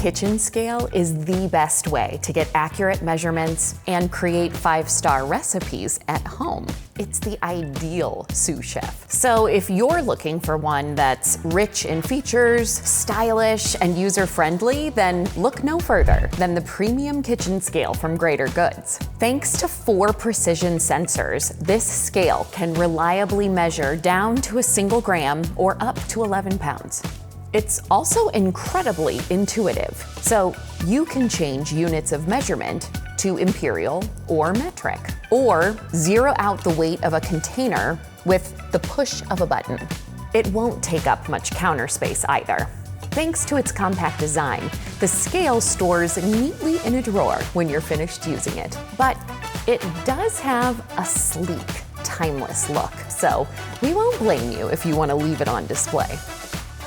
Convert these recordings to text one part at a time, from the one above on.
Kitchen scale is the best way to get accurate measurements and create 5-star recipes at home. It's the ideal sous chef. So if you're looking for one that's rich in features, stylish, and user-friendly, then look no further than the premium kitchen scale from Greater Goods. Thanks to 4 precision sensors, this scale can reliably measure down to a single gram or up to 11 pounds. It's also incredibly intuitive, so you can change units of measurement to imperial or metric, or zero out the weight of a container with the push of a button. It won't take up much counter space either. Thanks to its compact design, the scale stores neatly in a drawer when you're finished using it. But it does have a sleek, timeless look, so we won't blame you if you want to leave it on display.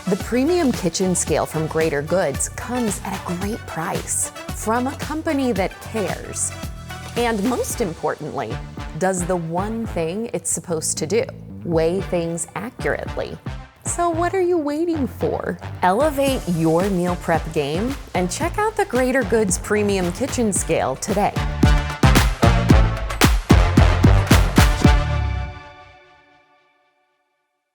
The premium kitchen scale from Greater Goods comes at a great price from a company that cares. And most importantly, does the one thing it's supposed to do: weigh things accurately. So what are you waiting for? Elevate your meal prep game and check out the Greater Goods Premium Kitchen Scale today.